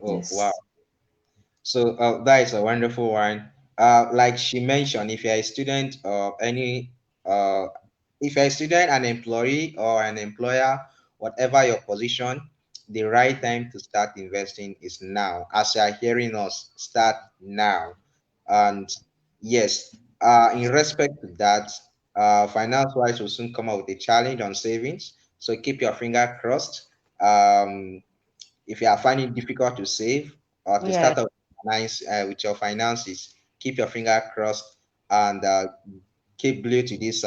Speaker 1: Oh, wow.
Speaker 2: Yes.
Speaker 1: So that is a wonderful one. Like she mentioned, if you're a student or any, uh, if you're a student, an employee, or an employer, whatever your position, the right time to start investing is now. As you are hearing us, start now. And yes, in respect to that, Finance Wise will soon come up with a challenge on savings. So keep your finger crossed. Um, if you are finding it difficult to save or to
Speaker 2: Yeah.
Speaker 1: start up with your finances, keep your finger crossed and keep glued to this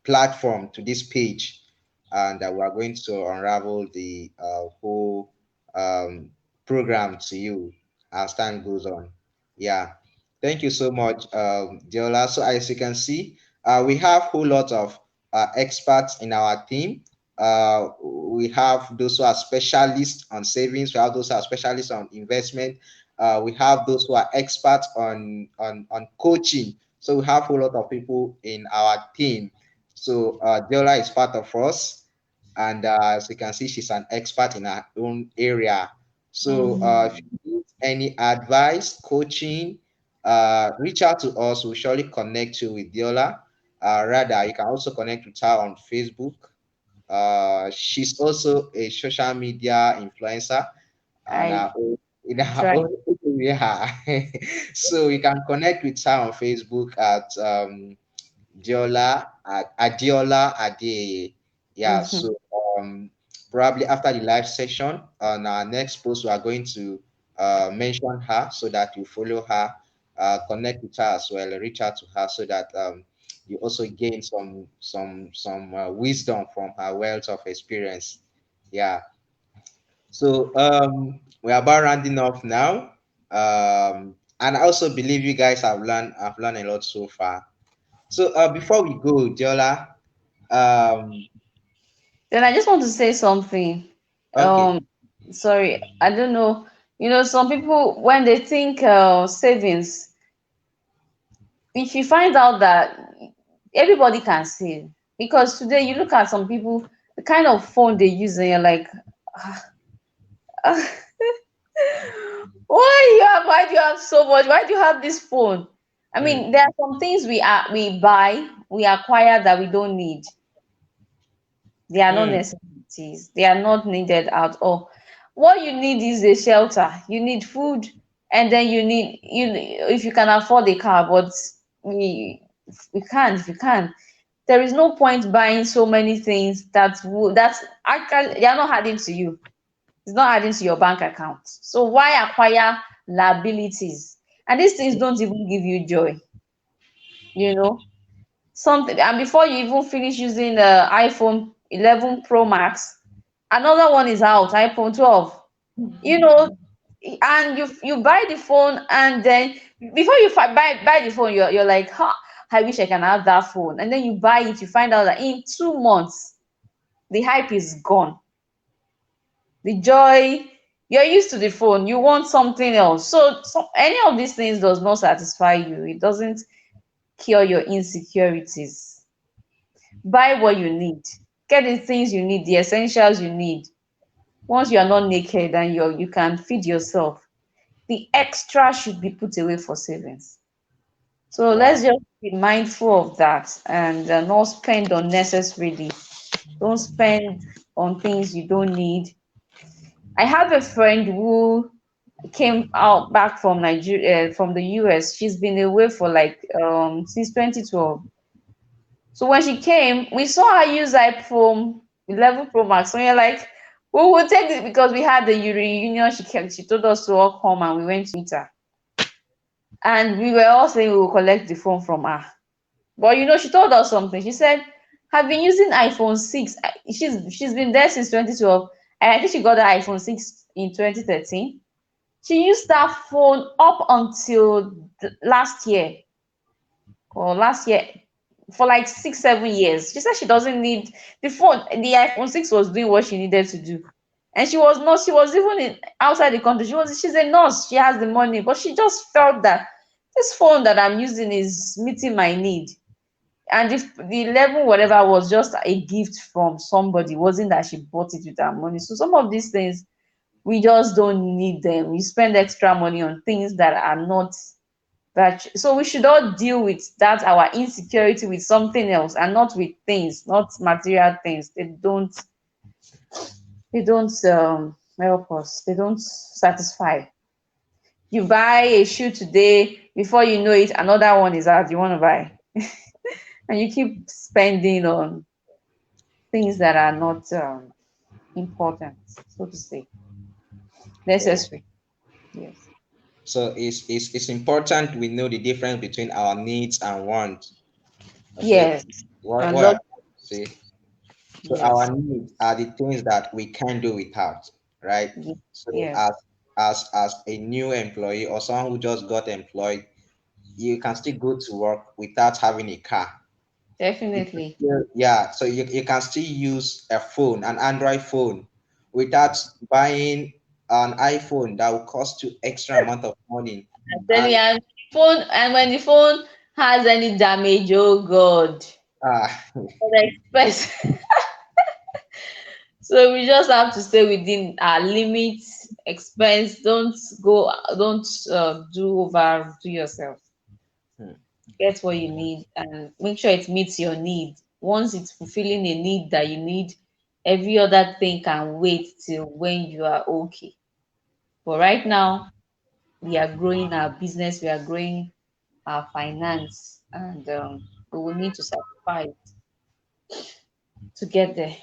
Speaker 1: platform, to this page, and we are going to unravel the whole um, program to you as time goes on. Yeah, thank you so much, Diola. So as you can see, we have a whole lot of experts in our team. We have those who are specialists on savings. We have those who are specialists on investment. We have those who are experts on coaching. So we have a whole lot of people in our team. So Diola is part of us, and as you can see, she's an expert in her own area. So if
Speaker 2: Mhm.
Speaker 1: you need any advice, coaching, reach out to us. We'll surely connect you with Diola. Rather, you can also connect with her on Facebook. She's also a social media influencer on
Speaker 2: I
Speaker 1: her own, in her
Speaker 2: try.
Speaker 1: own area. So you can connect with her on Facebook at Adeola Ade. Yeah,
Speaker 2: Mhm.
Speaker 1: so probably after the live session on our next post, we are going to mention her so that you follow her, connect with her as well, reach out to her so that you also gain some wisdom from her wealth of experience. Yeah. So we're about rounding off now. And I also believe you guys have learned a lot so far. So before we go, Diola, um,
Speaker 2: Then I just want to say something.
Speaker 1: okay.
Speaker 2: Um, sorry, I don't know. Some people when they think savings, if you find out that everybody can save, because today you look at some people, the kind of phone they use, and you're like, why do you have so much? Why do you have this phone? I mean,
Speaker 1: Mm,
Speaker 2: there are some things we buy, we acquire that we don't need. They are not
Speaker 1: mm,
Speaker 2: necessities. They are not needed at all. What you need is a shelter. You need food, and then if you can afford a car, but we can't. If you can't, there is no point buying so many things that's actually they are not adding to you. It's not adding to your bank account. So why acquire liabilities? And these things don't even give you joy. You know, something, and before you even finish using the iPhone 11 Pro Max, another one is out, iPhone 12. you know and you buy the phone, and then before you buy the phone, you're like, huh, I wish I can have that phone. And then you buy it, you find out that in 2 months the hype is gone. The joy, you're used to the phone, you want something else. So any of these things does not satisfy you. It doesn't cure your insecurities. Buy what you need. Get the things you need, the essentials you need. Once you are not naked and you can feed yourself, the extra should be put away for savings. So let's
Speaker 1: wow.
Speaker 2: just be mindful of that, and not spend unnecessarily. Don't spend on things you don't need. I have a friend who came out back from Nigeria, from the US. She's been away for like since 2012. So when she came, we saw her use iPhone 11 Pro Max. So we're like, we will take it because we had the reunion. She told us to all come, and we went to meet her. And we were all saying we will collect the phone from her. But she told us something. She said, "I've been using iPhone 6. She's been there since 2012. And I think she got the iPhone 6 in 2013. She used that phone up until last year, or last year, for like 6 7 years. She said she doesn't need the phone. The iPhone 6 was doing what she needed to do. And she was even outside the country. She's a nurse, she has the money, but she just felt that this phone that I'm using is meeting my need. And if the 11 whatever was just a gift from somebody, wasn't that she bought it with her money. So some of these things, we just don't need them. You spend extra money on things that are not that. So we should all deal with that our insecurity with something else and not with things, not material things. They don't help us. They don't satisfy. You buy a shoe today, before you know it, another one is out you want to buy. And you keep spending on things that are not important, so to say,
Speaker 1: Oh,
Speaker 2: necessary. Yes.
Speaker 1: so it's important we know the difference between our needs and wants. Okay,
Speaker 2: Yes.
Speaker 1: what
Speaker 2: And
Speaker 1: what
Speaker 2: love.
Speaker 1: I say. So
Speaker 2: Yes.
Speaker 1: our needs are the things that we can do without, right? So
Speaker 2: Yes.
Speaker 1: as a new employee or someone who just got employed, you can still go to work without having a car. You can
Speaker 2: Definitely.
Speaker 1: still, yeah, so you can still use a phone, an Android phone, without buying an iPhone that will cost you extra amount of money.
Speaker 2: I'm telling
Speaker 1: And
Speaker 2: you, and when the phone has any damage, oh God,
Speaker 1: uh,
Speaker 2: the expense. So we just have to stay within our limits, expense. Don't do yourself. Get what you need and make sure it meets your need. Once it's fulfilling a need that you need, every other thing can wait till when you are okay. But right now, we are growing our business, we are growing our finance, and we will need to sacrifice to get there.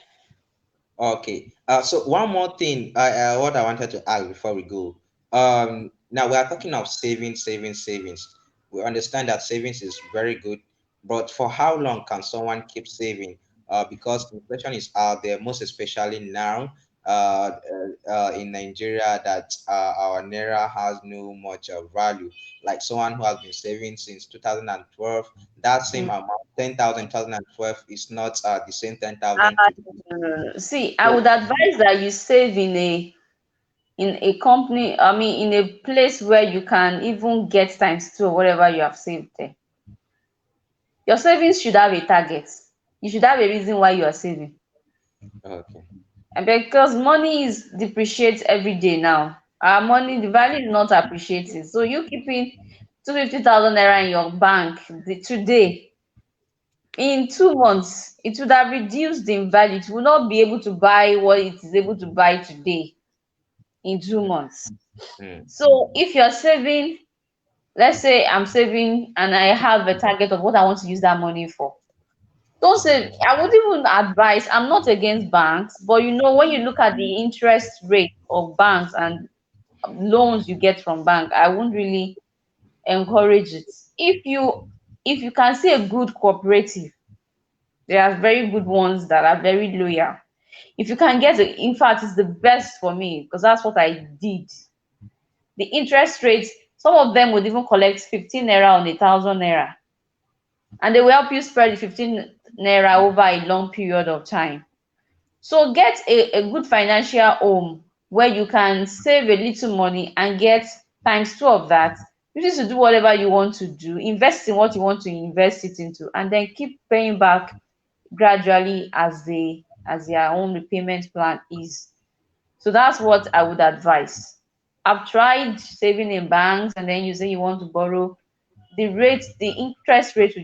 Speaker 1: Okay. So one more thing, what I wanted to ask before we go. Now we are talking of savings, savings, savings. We understand that savings is very good, but for how long can someone keep saving? Because inflation is out there, most especially now, in Nigeria, that our naira has no much value. Like someone who has been saving since 2012, that same
Speaker 2: Mm.
Speaker 1: amount, 10,000, 2012 is not the same
Speaker 2: Ah,
Speaker 1: 10,000 today.
Speaker 2: no, no, no. See, I would
Speaker 1: So,
Speaker 2: advise that you save in a company, I mean, in a place where you can even get times two or whatever you have saved there. Your savings should have a target. You should have a reason why you are saving.
Speaker 1: okay.
Speaker 2: And because money is depreciates every day now. Our money, the value is not appreciating. So you keeping 250,000 naira in your bank today, in 2 months, it would have reduced in value. It will not be able to buy what it is able to buy today in two
Speaker 1: Mm,
Speaker 2: months.
Speaker 1: mm,
Speaker 2: So if you're saving, let's say I'm saving and I have a target of what I want to use that money for. Don't say, I would even advise, I'm not against banks, but when you look at the interest rate of banks and loans you get from bank, I wouldn't really encourage it. If you can see a good cooperative, there are very good ones that are very loyal. If you can get it, in fact, it's the best for me because that's what I did. The interest rates, some of them would even collect 15 naira on 1,000 naira, and they will help you spread the 15 naira over a long period of time. So get a good financial home where you can save a little money and get times two of that. You need to do whatever you want to do, invest in what you want to invest it into, and then keep paying back gradually as their own repayment plan is. So that's what I would advise. I've tried saving in banks, and then you say you want to borrow, the interest rate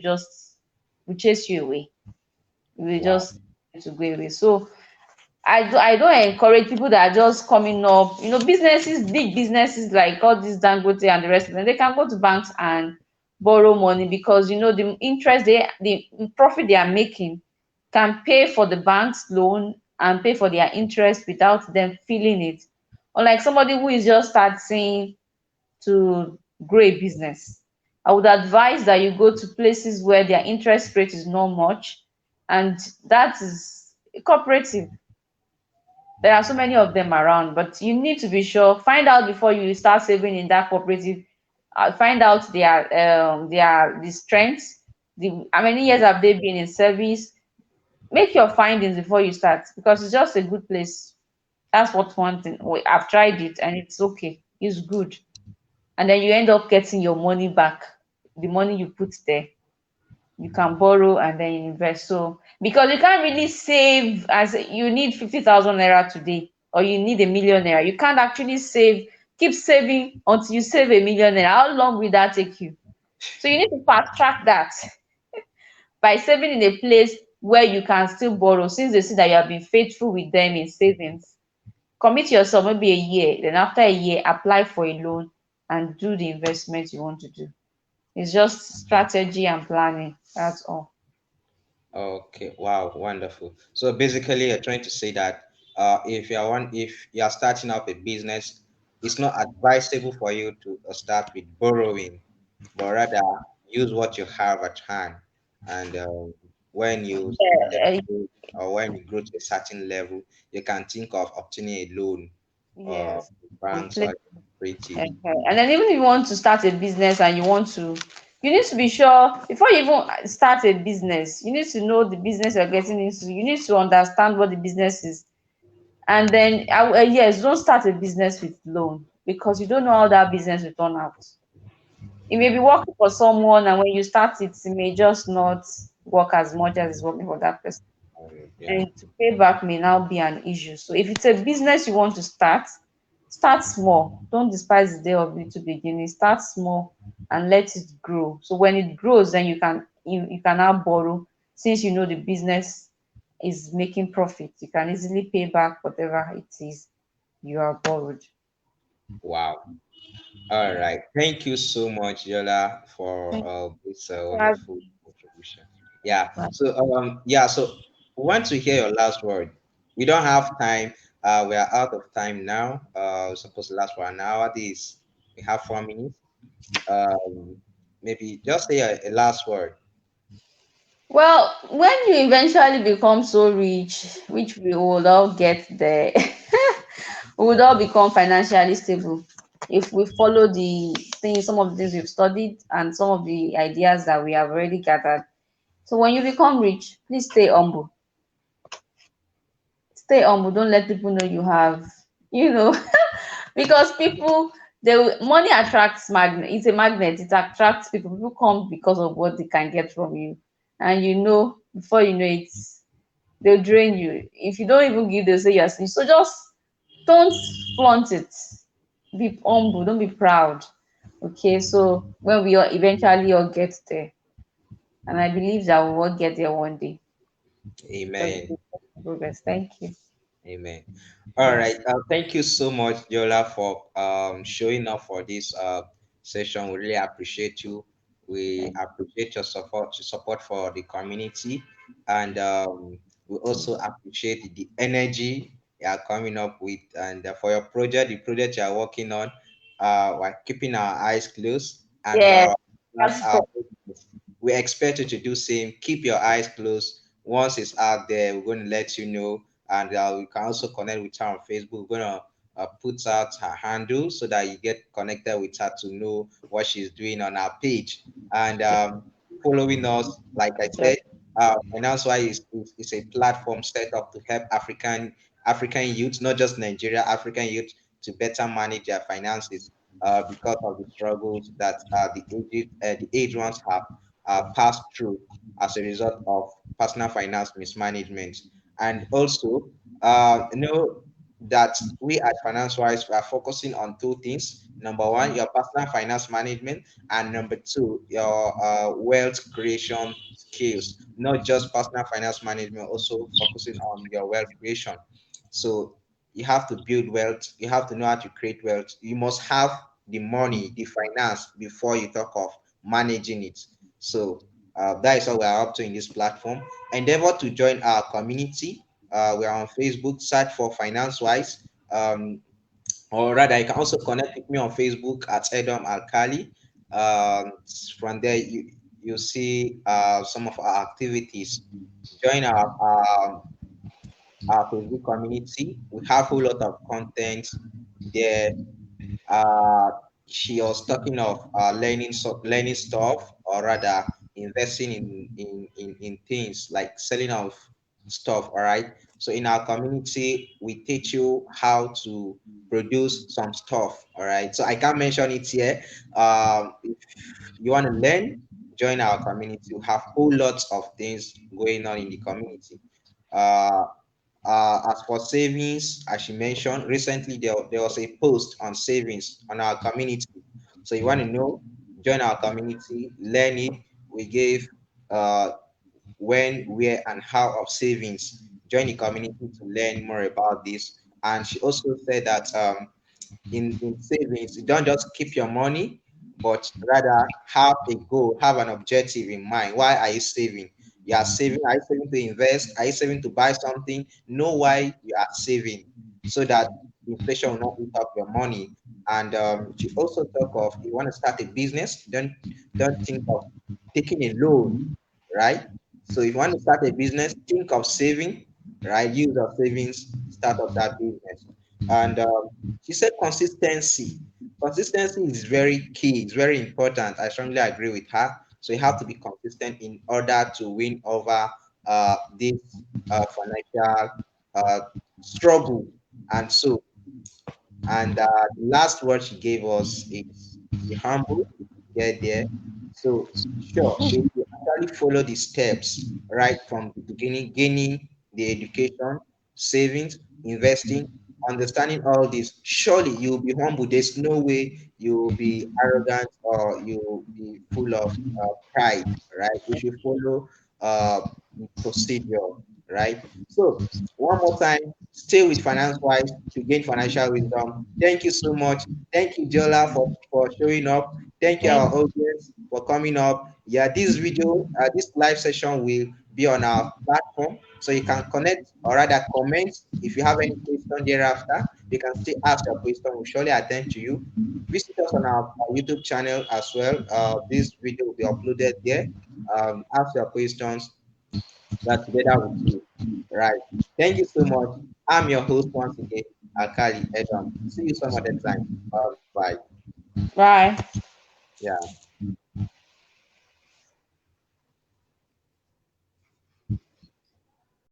Speaker 2: will chase you away. It will
Speaker 1: wow.
Speaker 2: just to go away. So I don't encourage people that are just coming up, businesses, big businesses like all these Dangote and the rest of them, they can go to banks and borrow money because the interest the profit they are making can pay for the bank's loan and pay for their interest without them feeling it. Unlike somebody who is just starting to grow a business, I would advise that you go to places where their interest rate is not much, and that is cooperative. There are so many of them around, but you need to be sure. Find out before you start saving in that cooperative. Find out the strengths. How many years have they been in service? Make your findings before you start because it's just a good place. That's what one thing. I've tried it and it's okay. It's good, and then you end up getting your money back. The money you put there, you can borrow and then invest. So because you can't really save, as you need 50,000 naira today or you need a millionaire. You can't actually save, keep saving until you save a millionaire. How long will that take you? So you need to fast track that by saving in a place where you can still borrow, since they see that you have been faithful with them in savings. Commit yourself maybe a year, then after a year, apply for a loan and do the investment you want to do. It's just strategy and planning. That's all.
Speaker 1: Okay, wow, wonderful. So basically, you're trying to say that if you are starting up a business, it's not advisable for you to start with borrowing, but rather use what you have at hand. And when you get
Speaker 2: Yeah,
Speaker 1: to, or when you grow to a certain level, you can think of obtaining a loan,
Speaker 2: yes.
Speaker 1: banks
Speaker 2: Complete.
Speaker 1: or cooperative.
Speaker 2: Okay. And then even if you want to start a business and you need to be sure before you even start a business, you need to know the business you're getting into. You need to understand what the business is. And then, yes, don't start a business with loan because you don't know how that business will turn out. You may be working for someone, and when you start it, it may just not work as much as it's working for that person.
Speaker 1: Yeah,
Speaker 2: And to pay back may now be an issue. So if it's a business you want to start small. Don't despise the day of little beginning. Start small and let it grow. So when it grows, then you can now borrow. Since you know the business is making profit, you can easily pay back whatever it is you are borrowed.
Speaker 1: wow. All right. Thank you so much, Yola, for
Speaker 2: Thank
Speaker 1: this
Speaker 2: you.
Speaker 1: wonderful contribution. Yeah. So we want to hear your last word. We don't have time. We are out of time now. We're supposed to last for an hour. This we have 4 minutes. Um, Maybe just say a last word.
Speaker 2: Well, when you eventually become so rich, which we will all get there, we would all become financially stable if we follow some of the things we've studied and some of the ideas that we have already gathered. So when you become rich, please stay humble. Stay humble. Don't let people know you have, you know, because money attracts magnet. It's a magnet. It attracts people. People come because of what they can get from you, and before you know it, they'll drain you. If you don't even give, they'll say you're snitch. So just don't flaunt it. Be humble, don't be proud. Okay, so when we all eventually all get there, and I believe that we will get there one day because
Speaker 1: Amen.
Speaker 2: it's progress. Thank you.
Speaker 1: Amen. All right.
Speaker 2: Yes.
Speaker 1: Thank you so much, Yola, for showing up for this session. We really appreciate you. We
Speaker 2: Thank
Speaker 1: appreciate your support for the community, and we also appreciate the energy you are coming up with, and for your project, the project you are working on. We're keeping our eyes closed, and for
Speaker 2: Yes.
Speaker 1: that's our business. We expect you to do same. Keep your eyes closed. Once it's out there, we're going to let you know, and we can also connect with her on Facebook. We're gonna put out her handle so that you get connected with her to know what she's doing on our page. And following us, like I said, FinanceWise is a platform set up to help African youth, not just Nigeria, African youth to better manage their finances because of the struggles that the aged ones have passed through as a result of personal finance mismanagement. And also, know that we at FinanceWise we are focusing on two things. Number one, your personal finance management, and number two, your wealth creation skills. Not just personal finance management, also focusing on your wealth creation. So you have to build wealth. You have to know how to create wealth. You must have the money, the finance before you talk of managing it. So that is what we are up to in this platform. Endeavor to join our community. We are on Facebook. Search for FinanceWise. Or rather, you can also connect with me on Facebook at Edom Alkali. From there, you see some of our activities. Join our Facebook community. We have a whole lot of content there. uh, she was talking of learning stuff, or rather investing in things like selling of stuff. All right. So in our community, we teach you how to produce some stuff. All right. So I can't mention it here. If you want to learn, join our community. We have whole lots of things going on in the community. Uh, As for savings, as she mentioned, recently there was a post on savings on our community. So you want to know, join our community, learn it. We gave uh, when, where, and how of savings. Join the community to learn more about this. And she also said that in savings, you don't just keep your money, but rather have a goal, have an objective in mind. Why are you saving? You are saving, are you saving to invest? Are you saving to buy something? Know why you are saving so that inflation will not eat up your money. And she also talk of, you want to start a business, don't think of taking a loan, right? So if you want to start a business, think of saving, right? Use your savings, start up that business. And she said consistency. Consistency is very key. It's very important. I strongly agree with her. So you have to be consistent in order to win over this financial uh, struggle. And so, and the last word she gave us is be humble, get there. So, sure, if you actually follow the steps right from the beginning, gaining the education, savings, investing, understanding all this, surely you'll be humble. There's no way you'll be arrogant or you'll be full of pride, right? You should follow uh, the procedure, right? So, one more time, stay with Finance Wise to gain financial wisdom. Thank you so much. Thank you, Jola, for showing up. Thank you, our
Speaker 2: Thank
Speaker 1: audience, for coming up. Yeah, this video, this live session will be on our platform. So you can connect or rather comment. If you have any question thereafter, you can still ask your question. We'll surely attend to you. Visit us on our YouTube channel as well. This video will be uploaded there. Ask your questions. We're together with you. Right. Thank you so much. I'm your host once again, Akali Edom. See you some other time. Bye bye.
Speaker 2: Bye.
Speaker 1: Yeah.